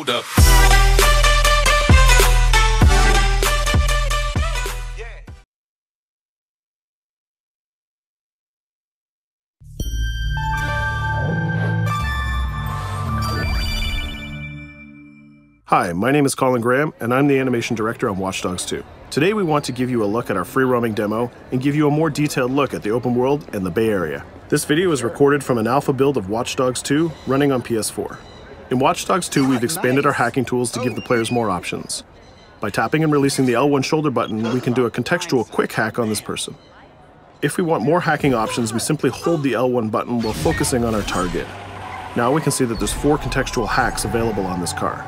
hold up. Hi, my name is Colin Graham, and I'm the animation director on Watch Dogs 2. Today we want to give you a look at our free roaming demo and give you a more detailed look at the open world and the Bay Area. This video is recorded from an alpha build of Watch Dogs 2 running on PS4. In Watch Dogs 2, we've expanded our hacking tools to give the players more options. By tapping and releasing the L1 shoulder button, we can do a contextual quick hack on this person. If we want more hacking options, we simply hold the L1 button while focusing on our target. Now we can see that there's 4 contextual hacks available on this car.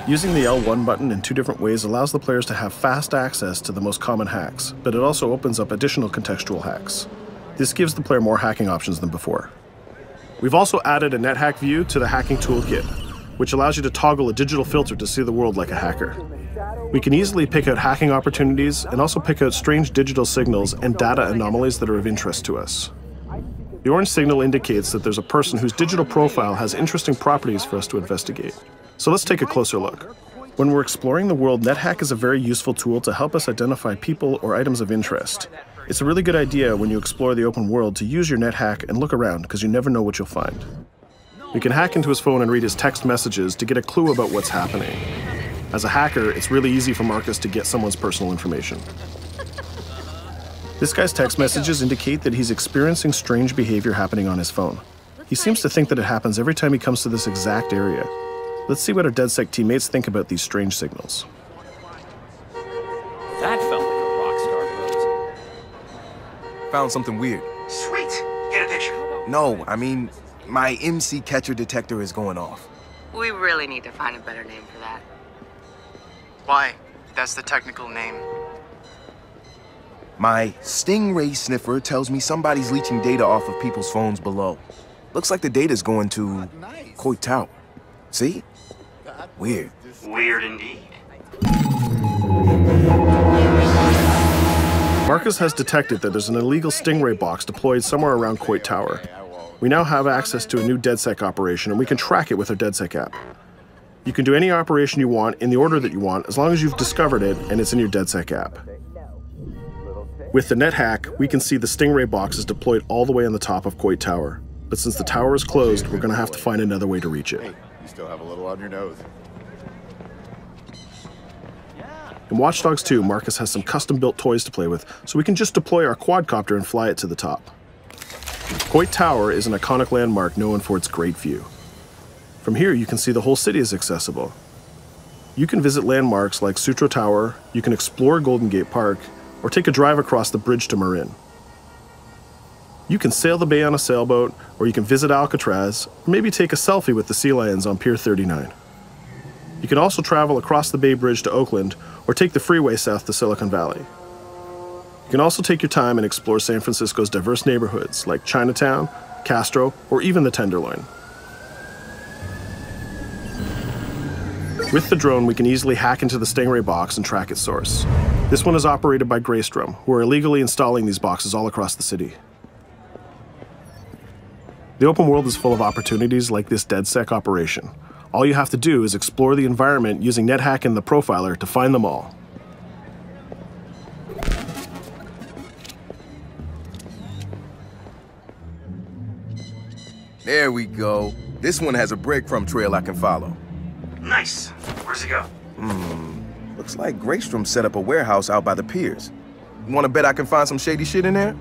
Using the L1 button in 2 different ways allows the players to have fast access to the most common hacks, but it also opens up additional contextual hacks. This gives the player more hacking options than before. We've also added a NetHack view to the hacking toolkit, which allows you to toggle a digital filter to see the world like a hacker. We can easily pick out hacking opportunities and also pick out strange digital signals and data anomalies that are of interest to us. The orange signal indicates that there's a person whose digital profile has interesting properties for us to investigate. So let's take a closer look. When we're exploring the world, NetHack is a very useful tool to help us identify people or items of interest. It's a really good idea when you explore the open world to use your NetHack and look around, because you never know what you'll find. We can hack into his phone and read his text messages to get a clue about what's happening. As a hacker, it's really easy for Marcus to get someone's personal information. This guy's text messages indicate that he's experiencing strange behavior happening on his phone. He seems to think that it happens every time he comes to this exact area. Let's see what our DedSec teammates think about these strange signals. That felt like a rock star pose. Found something weird. Sweet. Get a picture. No, I mean, my MC catcher detector is going off. We really need to find a better name for that. Why? That's the technical name. My Stingray sniffer tells me somebody's leeching data off of people's phones below. Looks like the data's going to Coit Tower. See? Weird. Weird indeed. Marcus has detected that there's an illegal Stingray box deployed somewhere around Coit Tower. We now have access to a new DedSec operation, and we can track it with our DedSec app. You can do any operation you want in the order that you want, as long as you've discovered it and it's in your DedSec app. With the NetHack, we can see the Stingray box is deployed all the way on the top of Coit Tower. But since the tower is closed, we're going to have to find another way to reach it. You still have a little on your nose. In Watch Dogs 2, Marcus has some custom-built toys to play with, so we can just deploy our quadcopter and fly it to the top. Coit Tower is an iconic landmark known for its great view. From here, you can see the whole city is accessible. You can visit landmarks like Sutro Tower, you can explore Golden Gate Park, or take a drive across the bridge to Marin. You can sail the bay on a sailboat, or you can visit Alcatraz, or maybe take a selfie with the sea lions on Pier 39. You can also travel across the Bay Bridge to Oakland, or take the freeway south to Silicon Valley. You can also take your time and explore San Francisco's diverse neighborhoods like Chinatown, Castro, or even the Tenderloin. With the drone, we can easily hack into the Stingray box and track its source. This one is operated by Greystrom, who are illegally installing these boxes all across the city. The open world is full of opportunities like this DedSec operation. All you have to do is explore the environment using NetHack and the Profiler to find them all. There we go. This one has a breadcrumb trail I can follow. Nice. Where's it go? Looks like Greystrom set up a warehouse out by the piers. You wanna bet I can find some shady shit in there?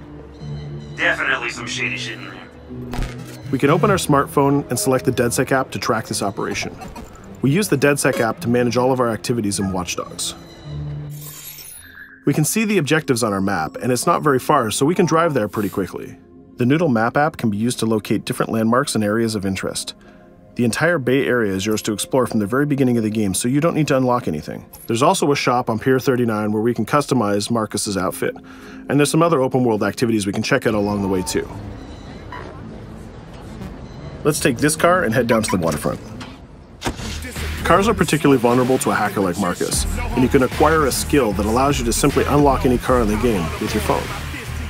Definitely some shady shit in there. We can open our smartphone and select the DedSec app to track this operation. We use the DedSec app to manage all of our activities in Watch Dogs. We can see the objectives on our map, and it's not very far, so we can drive there pretty quickly. The Noodle Map app can be used to locate different landmarks and areas of interest. The entire Bay Area is yours to explore from the very beginning of the game, so you don't need to unlock anything. There's also a shop on Pier 39 where we can customize Marcus's outfit, and there's some other open world activities we can check out along the way too. Let's take this car and head down to the waterfront. Cars are particularly vulnerable to a hacker like Marcus, and you can acquire a skill that allows you to simply unlock any car in the game with your phone.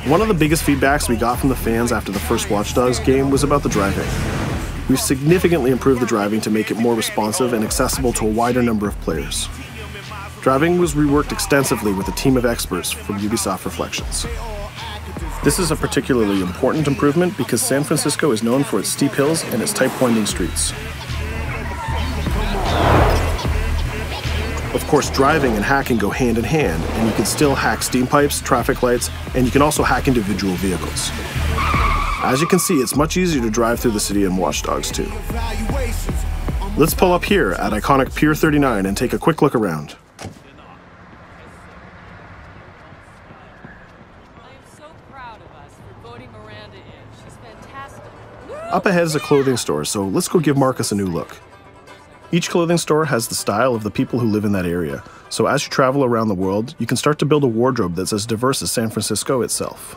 One of the biggest feedbacks we got from the fans after the first Watch Dogs game was about the driving. We've significantly improved the driving to make it more responsive and accessible to a wider number of players. Driving was reworked extensively with a team of experts from Ubisoft Reflections. This is a particularly important improvement because San Francisco is known for its steep hills and its tight winding streets. Of course, driving and hacking go hand in hand, and you can still hack steam pipes, traffic lights, and you can also hack individual vehicles. As you can see, it's much easier to drive through the city in Watch Dogs 2. Let's pull up here at iconic Pier 39 and take a quick look around. Up ahead is a clothing store, so let's go give Marcus a new look. Each clothing store has the style of the people who live in that area, so as you travel around the world, you can start to build a wardrobe that's as diverse as San Francisco itself.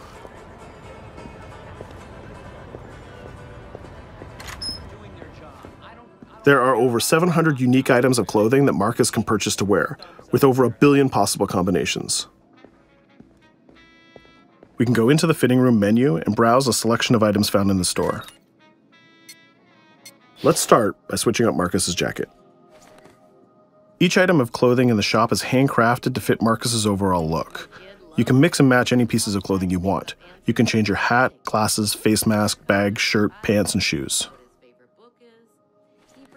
There are over 700 unique items of clothing that Marcus can purchase to wear, with over 1 billion possible combinations. We can go into the fitting room menu and browse a selection of items found in the store. Let's start by switching up Marcus's jacket. Each item of clothing in the shop is handcrafted to fit Marcus's overall look. You can mix and match any pieces of clothing you want. You can change your hat, glasses, face mask, bag, shirt, pants, and shoes.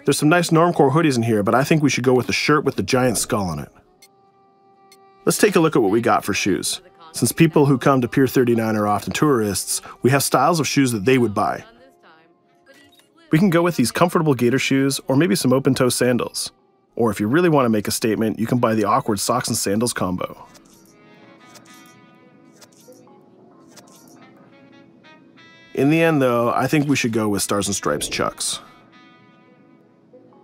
There's some nice normcore hoodies in here, but I think we should go with the shirt with the giant skull on it. Let's take a look at what we got for shoes. Since people who come to Pier 39 are often tourists, we have styles of shoes that they would buy. We can go with these comfortable gator shoes or maybe some open-toe sandals. Or if you really want to make a statement, you can buy the awkward socks and sandals combo. In the end though, I think we should go with Stars and Stripes Chucks.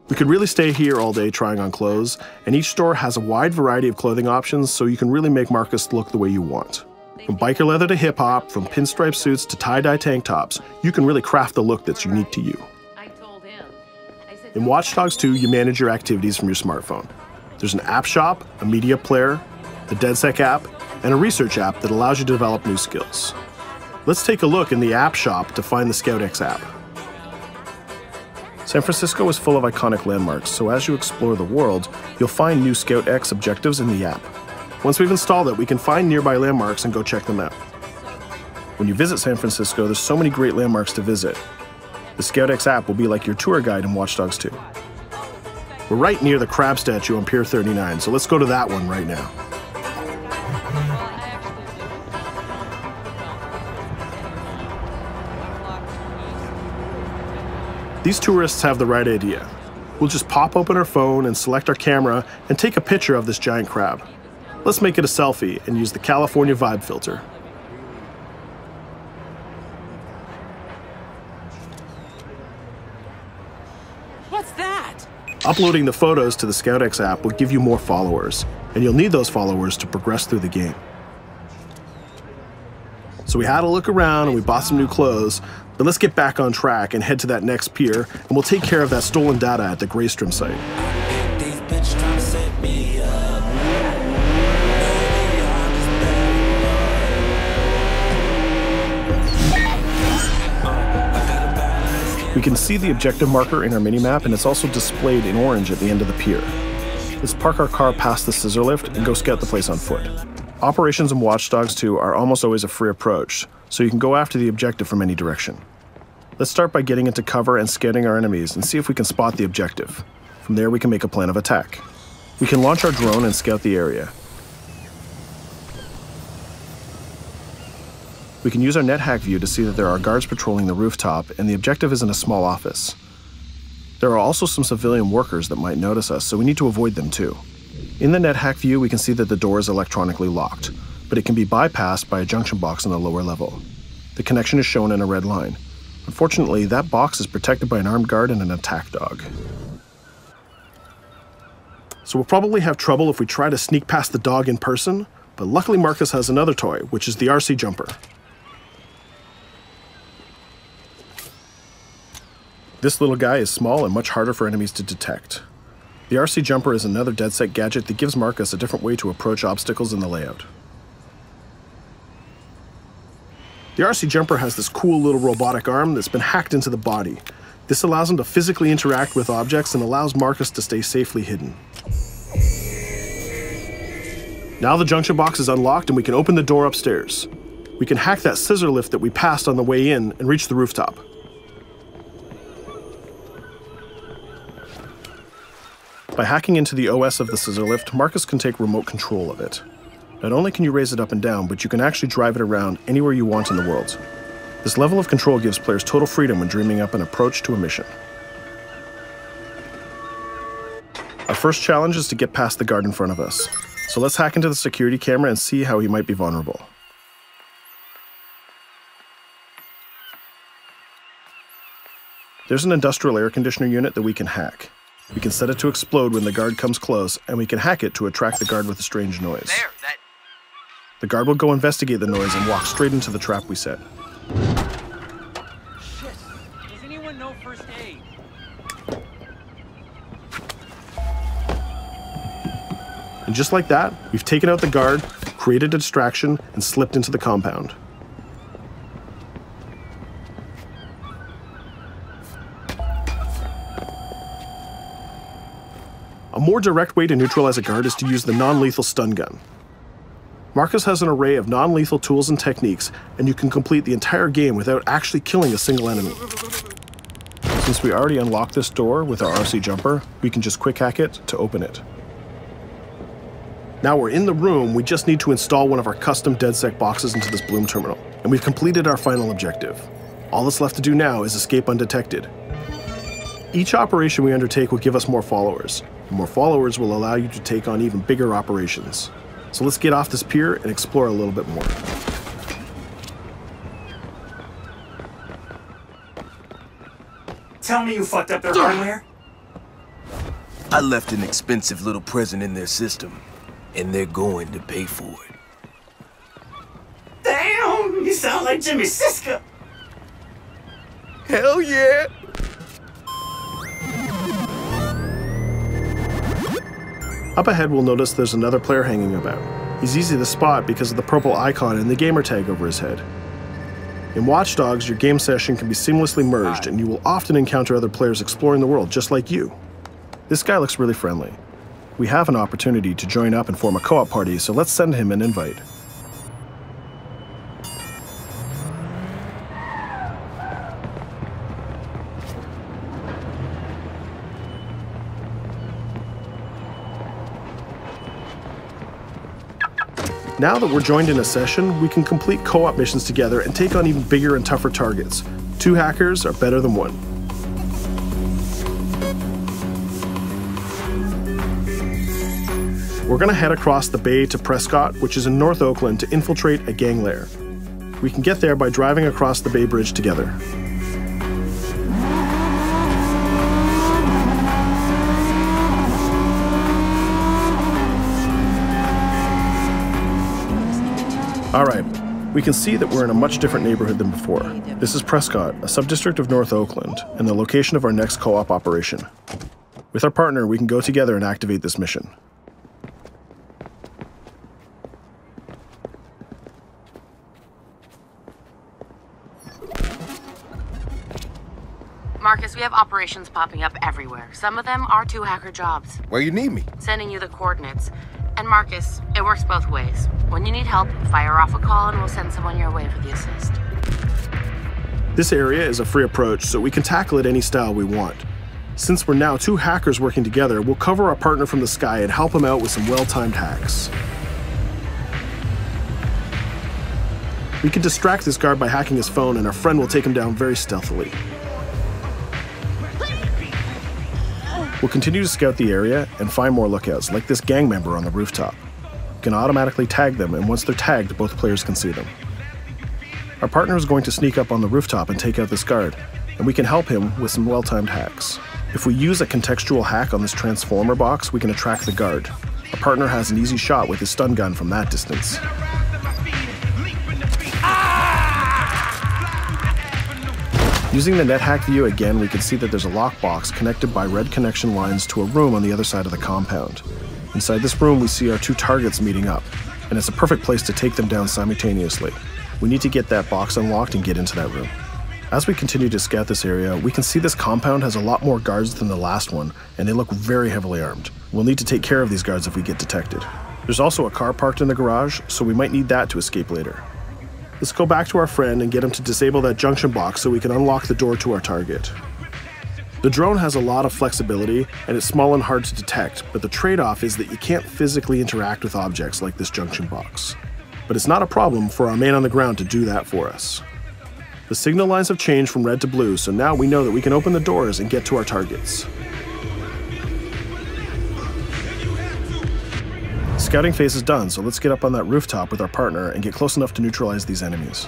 We could really stay here all day trying on clothes, and each store has a wide variety of clothing options so you can really make Marcus look the way you want. From biker leather to hip-hop, from pinstripe suits to tie-dye tank tops, you can really craft the look that's unique to you. In Watch Dogs 2, you manage your activities from your smartphone. There's an app shop, a media player, the DedSec app, and a research app that allows you to develop new skills. Let's take a look in the app shop to find the ScoutX app. San Francisco is full of iconic landmarks, so as you explore the world, you'll find new ScoutX objectives in the app. Once we've installed it, we can find nearby landmarks and go check them out. When you visit San Francisco, there's so many great landmarks to visit. The ScoutX app will be like your tour guide in Watch Dogs 2. We're right near the crab statue on Pier 39, so let's go to that one right now. These tourists have the right idea. We'll just pop open our phone and select our camera and take a picture of this giant crab. Let's make it a selfie and use the California Vibe filter. What's that? Uploading the photos to the ScoutX app will give you more followers, and you'll need those followers to progress through the game. So we had a look around and we bought some new clothes, but let's get back on track and head to that next pier, and we'll take care of that stolen data at the Greystrom site. We can see the objective marker in our minimap, and it's also displayed in orange at the end of the pier. Let's park our car past the scissor lift and go scout the place on foot. Operations in Watch Dogs 2 are almost always a free approach, so you can go after the objective from any direction. Let's start by getting into cover and scanning our enemies and see if we can spot the objective. From there we can make a plan of attack. We can launch our drone and scout the area. We can use our net hack view to see that there are guards patrolling the rooftop, and the objective is in a small office. There are also some civilian workers that might notice us, so we need to avoid them too. In the net hack view, we can see that the door is electronically locked, but it can be bypassed by a junction box on the lower level. The connection is shown in a red line. Unfortunately, that box is protected by an armed guard and an attack dog. So we'll probably have trouble if we try to sneak past the dog in person, but luckily Marcus has another toy, which is the RC jumper. This little guy is small and much harder for enemies to detect. The RC jumper is another DedSec gadget that gives Marcus a different way to approach obstacles in the layout. The RC jumper has this cool little robotic arm that's been hacked into the body. This allows him to physically interact with objects and allows Marcus to stay safely hidden. Now the junction box is unlocked and we can open the door upstairs. We can hack that scissor lift that we passed on the way in and reach the rooftop. By hacking into the OS of the scissor lift, Marcus can take remote control of it. Not only can you raise it up and down, but you can actually drive it around anywhere you want in the world. This level of control gives players total freedom when dreaming up an approach to a mission. Our first challenge is to get past the guard in front of us. So let's hack into the security camera and see how he might be vulnerable. There's an industrial air conditioner unit that we can hack. We can set it to explode when the guard comes close, and we can hack it to attract the guard with a strange noise. The guard will go investigate the noise and walk straight into the trap we set. Shit. Does anyone know first aid? And just like that, we've taken out the guard, created a distraction, and slipped into the compound. A more direct way to neutralize a guard is to use the non-lethal stun gun. Marcus has an array of non-lethal tools and techniques, and you can complete the entire game without actually killing a single enemy. Since we already unlocked this door with our RC jumper, we can just quick hack it to open it. Now we're in the room, we just need to install one of our custom DedSec boxes into this Bloom terminal, and we've completed our final objective. All that's left to do now is escape undetected. Each operation we undertake will give us more followers. And more followers will allow you to take on even bigger operations. So let's get off this pier and explore a little bit more. Tell me you fucked up their hardware? I left an expensive little present in their system, and they're going to pay for it. Damn, you sound like Jimmy Siska. Hell yeah! Up ahead, we'll notice there's another player hanging about. He's easy to spot because of the purple icon and the gamer tag over his head. In Watch Dogs, your game session can be seamlessly merged, and you will often encounter other players exploring the world just like you. This guy looks really friendly. We have an opportunity to join up and form a co-op party, so let's send him an invite. Now that we're joined in a session, we can complete co-op missions together and take on even bigger and tougher targets. 2 hackers are better than 1. We're going to head across the bay to Prescott, which is in North Oakland, to infiltrate a gang lair. We can get there by driving across the Bay Bridge together. Alright, we can see that we're in a much different neighborhood than before. This is Prescott, a subdistrict of North Oakland, and the location of our next co-op operation. With our partner, we can go together and activate this mission. Marcus, we have operations popping up everywhere. Some of them are 2 hacker jobs. Where you need me? Sending you the coordinates. And Marcus, it works both ways. When you need help, fire off a call and we'll send someone your way for the assist. This area is a free approach, so we can tackle it any style we want. Since we're now 2 hackers working together, we'll cover our partner from the sky and help him out with some well-timed hacks. We can distract this guard by hacking his phone, and our friend will take him down very stealthily. We'll continue to scout the area and find more lookouts, like this gang member on the rooftop. We can automatically tag them, and once they're tagged, both players can see them. Our partner is going to sneak up on the rooftop and take out this guard, and we can help him with some well-timed hacks. If we use a contextual hack on this transformer box, we can attract the guard. Our partner has an easy shot with his stun gun from that distance. Using the NetHack view again, we can see that there's a lockbox connected by red connection lines to a room on the other side of the compound. Inside this room, we see our 2 targets meeting up, and it's a perfect place to take them down simultaneously. We need to get that box unlocked and get into that room. As we continue to scout this area, we can see this compound has a lot more guards than the last one, and they look very heavily armed. We'll need to take care of these guards if we get detected. There's also a car parked in the garage, so we might need that to escape later. Let's go back to our friend and get him to disable that junction box so we can unlock the door to our target. The drone has a lot of flexibility, and it's small and hard to detect, but the trade-off is that you can't physically interact with objects like this junction box. But it's not a problem for our man on the ground to do that for us. The signal lines have changed from red to blue, so now we know that we can open the doors and get to our targets. Scouting phase is done, so let's get up on that rooftop with our partner and get close enough to neutralize these enemies.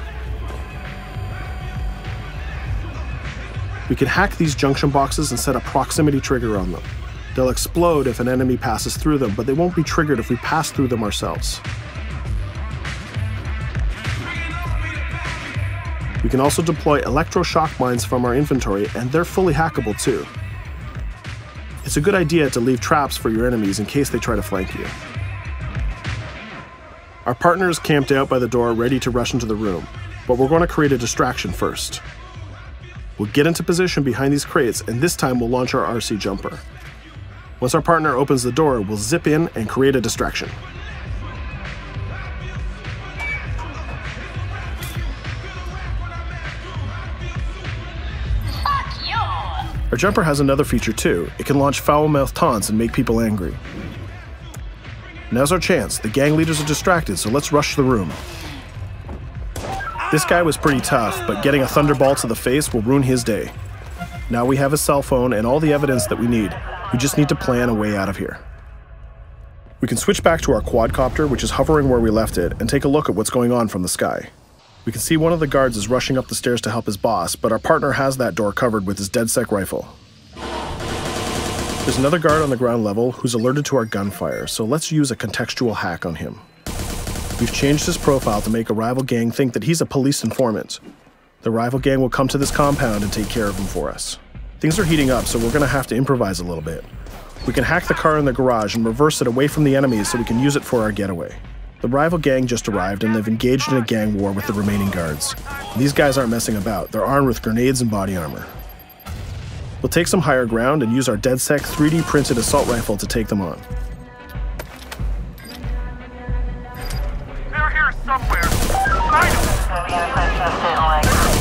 We can hack these junction boxes and set a proximity trigger on them. They'll explode if an enemy passes through them, but they won't be triggered if we pass through them ourselves. We can also deploy electroshock mines from our inventory, and they're fully hackable too. It's a good idea to leave traps for your enemies in case they try to flank you. Our partner is camped out by the door ready to rush into the room, but we're going to create a distraction first. We'll get into position behind these crates, and this time we'll launch our RC jumper. Once our partner opens the door, we'll zip in and create a distraction. Our jumper has another feature too. It can launch foul-mouthed taunts and make people angry. Now's our chance. The gang leaders are distracted, so let's rush the room. This guy was pretty tough, but getting a thunderbolt to the face will ruin his day. Now we have a cell phone and all the evidence that we need. We just need to plan a way out of here. We can switch back to our quadcopter, which is hovering where we left it, and take a look at what's going on from the sky. We can see one of the guards is rushing up the stairs to help his boss, but our partner has that door covered with his DedSec rifle. There's another guard on the ground level who's alerted to our gunfire, so let's use a contextual hack on him. We've changed his profile to make a rival gang think that he's a police informant. The rival gang will come to this compound and take care of him for us. Things are heating up, so we're going to have to improvise a little bit. We can hack the car in the garage and reverse it away from the enemies so we can use it for our getaway. The rival gang just arrived and they've engaged in a gang war with the remaining guards. These guys aren't messing about, they're armed with grenades and body armor. We'll take some higher ground and use our DedSec 3D printed assault rifle to take them on. They're here somewhere. Find them.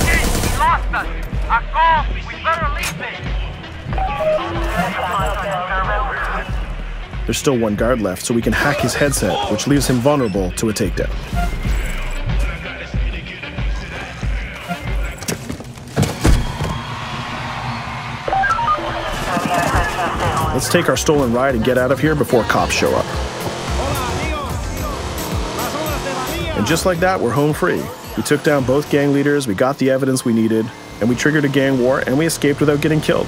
Hey, we lost us. Akko, we better leave it. There's still one guard left, so we can hack his headset, which leaves him vulnerable to a takedown. Let's take our stolen ride and get out of here before cops show up. And just like that, we're home free. We took down both gang leaders, we got the evidence we needed, and we triggered a gang war, and we escaped without getting killed.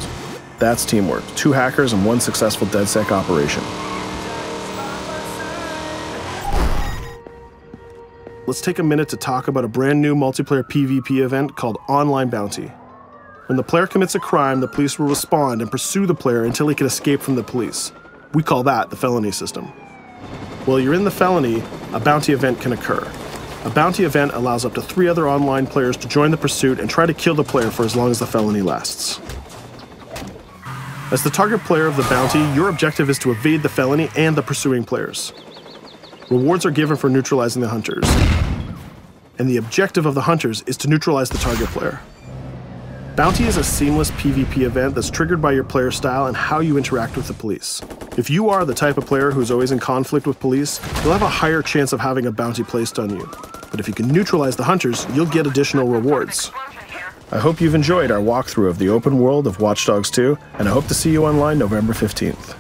That's teamwork. 2 hackers and 1 successful DedSec operation. Let's take a minute to talk about a brand new multiplayer PvP event called Online Bounty. When the player commits a crime, the police will respond and pursue the player until he can escape from the police. We call that the felony system. While you're in the felony, a bounty event can occur. A bounty event allows up to 3 other online players to join the pursuit and try to kill the player for as long as the felony lasts. As the target player of the bounty, your objective is to evade the felony and the pursuing players. Rewards are given for neutralizing the hunters. And the objective of the hunters is to neutralize the target player. Bounty is a seamless PvP event that's triggered by your player style and how you interact with the police. If you are the type of player who's always in conflict with police, you'll have a higher chance of having a bounty placed on you. But if you can neutralize the hunters, you'll get additional rewards. I hope you've enjoyed our walkthrough of the open world of Watch Dogs 2, and I hope to see you online November 15th.